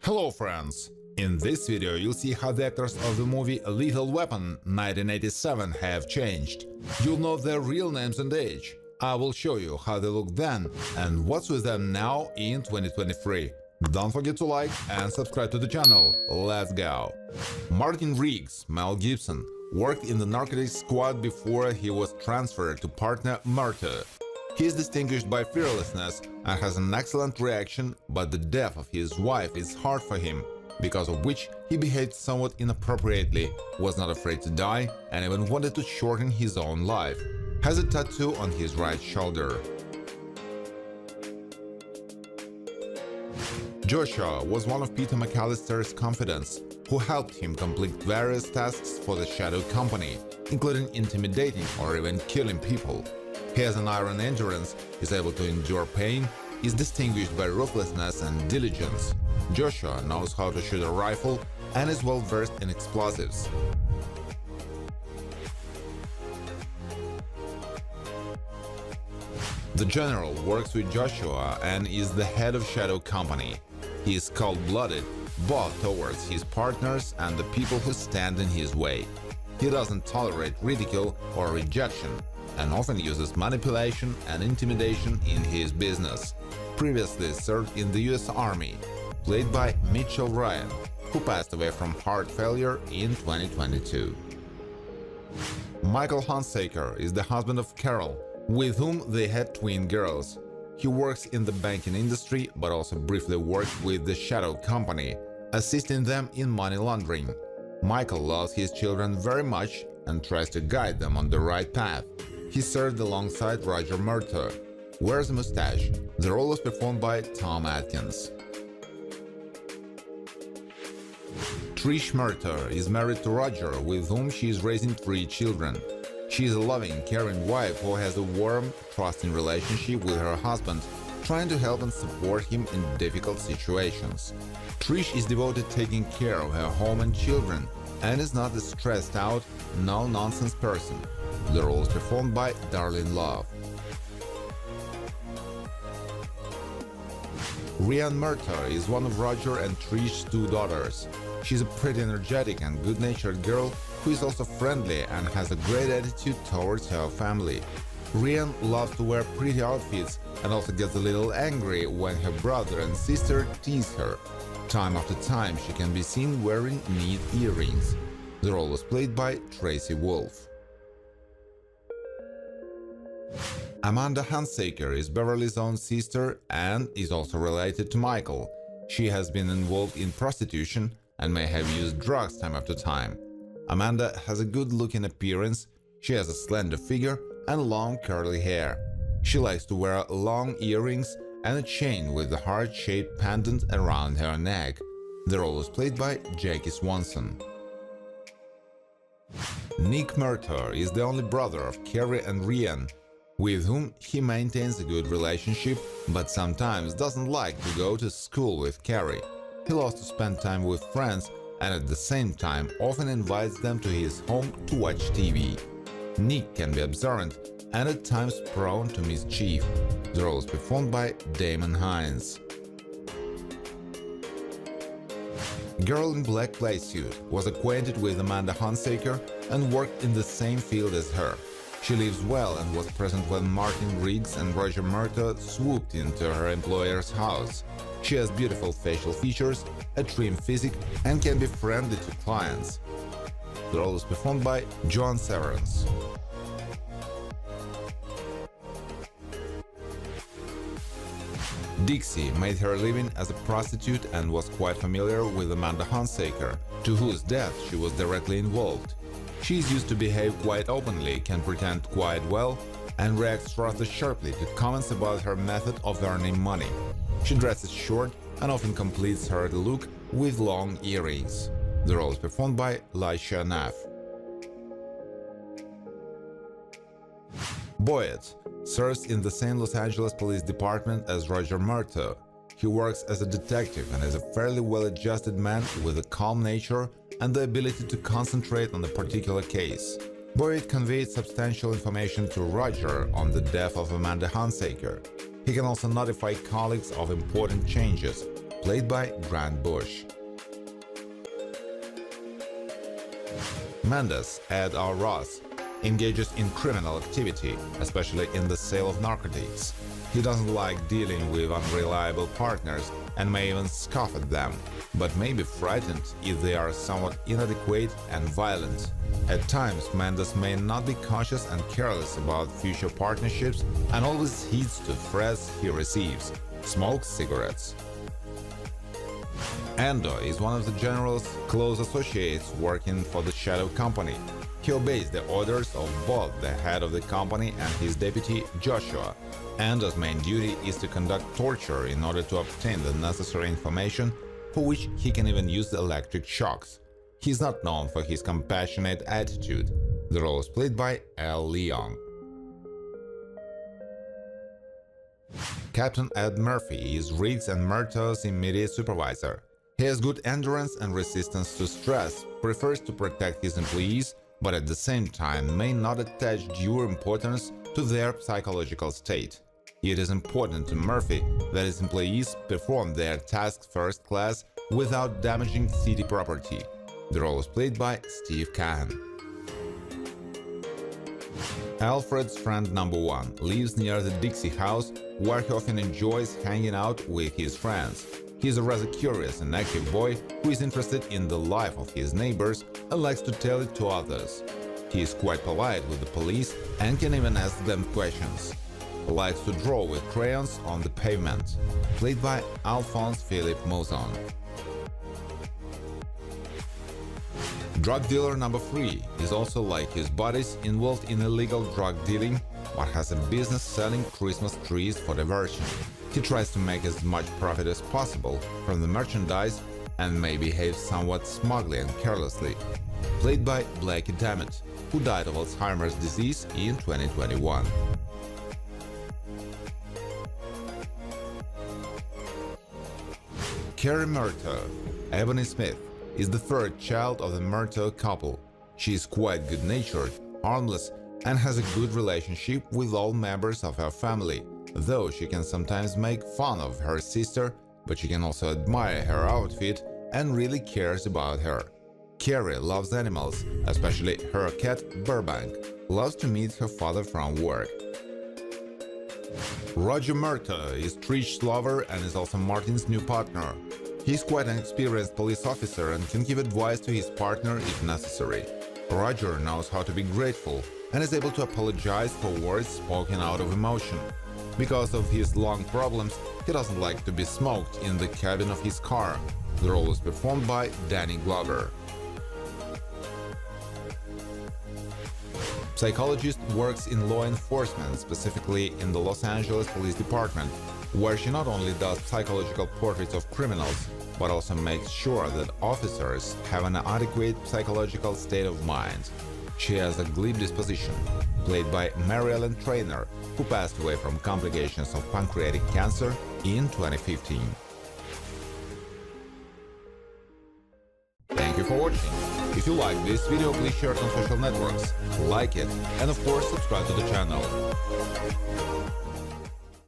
Hello friends! In this video you'll see how the actors of the movie Lethal Weapon 1987 have changed. You'll know their real names and age. I will show you how they looked then and what's with them now in 2023. Don't forget to like and subscribe to the channel. Let's go! Martin Riggs, Mel Gibson, worked in the narcotics squad before he was transferred to partner Murtaugh. He is distinguished by fearlessness and has an excellent reaction, but the death of his wife is hard for him, because of which he behaved somewhat inappropriately, was not afraid to die, and even wanted to shorten his own life. Has a tattoo on his right shoulder. Joshua was one of Peter McAllister's confidants, who helped him complete various tasks for the Shadow Company, including intimidating or even killing people. He has an iron endurance, is able to endure pain, is distinguished by ruthlessness and diligence. Joshua knows how to shoot a rifle and is well versed in explosives. The General works with Joshua and is the head of Shadow Company. He is cold-blooded, both towards his partners and the people who stand in his way. He doesn't tolerate ridicule or rejection, and often uses manipulation and intimidation in his business. Previously served in the US Army, played by Mitchell Ryan, who passed away from heart failure in 2022. Michael Hunsaker is the husband of Carol, with whom they had twin girls. He works in the banking industry, but also briefly worked with the Shadow Company, assisting them in money laundering. Michael loves his children very much and tries to guide them on the right path. He served alongside Roger Murtaugh, wears a mustache. The role was performed by Tom Atkins. Trish Murtaugh is married to Roger, with whom she is raising 3 children. She is a loving, caring wife who has a warm, trusting relationship with her husband, trying to help and support him in difficult situations. Trish is devoted to taking care of her home and children, and is not a stressed out, no-nonsense person. The role is performed by Darlene Love. Rianne Murtaugh is one of Roger and Trish's 2 daughters. She's a pretty energetic and good-natured girl who is also friendly and has a great attitude towards her family. Rianne loves to wear pretty outfits and also gets a little angry when her brother and sister tease her. Time after time she can be seen wearing neat earrings. The role was played by Tracy Wolf. Amanda Hunsaker is Beverly's own sister and is also related to Michael. She has been involved in prostitution and may have used drugs time after time. Amanda has a good-looking appearance, she has a slender figure and long curly hair. She likes to wear long earrings and a chain with a heart-shaped pendant around her neck. The role was played by Jackie Swanson. Nick Murtaugh is the only brother of Carrie and Rianne, with whom he maintains a good relationship, but sometimes doesn't like to go to school with Carrie. He loves to spend time with friends and at the same time often invites them to his home to watch TV. Nick can be observant and at times prone to mischief. The role is performed by Damon Hines. Girl in Black Playsuit was acquainted with Amanda Hunsaker and worked in the same field as her. She lives well and was present when Martin Riggs and Roger Murtaugh swooped into her employer's house. She has beautiful facial features, a trim physique, and can be friendly to clients. The role is performed by John Severance. Dixie made her living as a prostitute and was quite familiar with Amanda Hunsaker, to whose death she was directly involved. She is used to behave quite openly, can pretend quite well, and reacts rather sharply to comments about her method of earning money. She dresses short and often completes her look with long earrings. The role is performed by Laisha Naff. Boyd serves in the same Los Angeles Police Department as Roger Murtaugh. He works as a detective and is a fairly well-adjusted man with a calm nature and the ability to concentrate on a particular case. Boyd conveyed substantial information to Roger on the death of Amanda Hunsaker. He can also notify colleagues of important changes, played by Grant Bush. Mendes, Ed R. Ross, engages in criminal activity, especially in the sale of narcotics. He doesn't like dealing with unreliable partners and may even scoff at them, but may be frightened if they are somewhat inadequate and violent. At times, Mendes may not be cautious and careless about future partnerships and always heeds to threats he receives. Smokes cigarettes. Endo is one of the general's close associates working for the Shadow Company. He obeys the orders of both the head of the company and his deputy, Joshua. Endo's main duty is to conduct torture in order to obtain the necessary information, for which he can even use electric shocks. He is not known for his compassionate attitude. The role is played by Al Leong. Captain Ed Murphy is Riggs and Murtaugh's immediate supervisor. He has good endurance and resistance to stress, prefers to protect his employees, but at the same time may not attach due importance to their psychological state. It is important to Murphy that his employees perform their tasks first class without damaging city property. The role is played by Steve Cahan. Alfred's friend number one lives near the Dixie house, where he often enjoys hanging out with his friends. He is a rather curious and active boy who is interested in the life of his neighbors and likes to tell it to others. He is quite polite with the police and can even ask them questions. He likes to draw with crayons on the pavement. Played by Alphonse Philippe Mouzon. Drug dealer number 3 is also, like his buddies, involved in illegal drug dealing, but has a business selling Christmas trees for diversion. He tries to make as much profit as possible from the merchandise and may behave somewhat smugly and carelessly. Played by Blackie Dammit, who died of Alzheimer's disease in 2021. Carrie Murtaugh, Ebony Smith, is the third child of the Murtaugh couple. She is quite good-natured, harmless, and has a good relationship with all members of her family, though she can sometimes make fun of her sister, but she can also admire her outfit and really cares about her. Carrie loves animals, especially her cat Burbank, loves to meet her father from work. Roger Murtaugh is Trish's lover and is also Martin's new partner. He is quite an experienced police officer and can give advice to his partner if necessary. Roger knows how to be grateful and is able to apologize for words spoken out of emotion. Because of his lung problems, he doesn't like to be smoked in the cabin of his car. The role is performed by Danny Glover. Psychologist works in law enforcement, specifically in the Los Angeles Police Department, where she not only does psychological portraits of criminals, but also makes sure that officers have an adequate psychological state of mind. She has a glib disposition, played by Mary Ellen Trainor, who passed away from complications of pancreatic cancer in 2015. Thank you for watching. If you like this video, please share it on social networks, like it, and of course subscribe to the channel.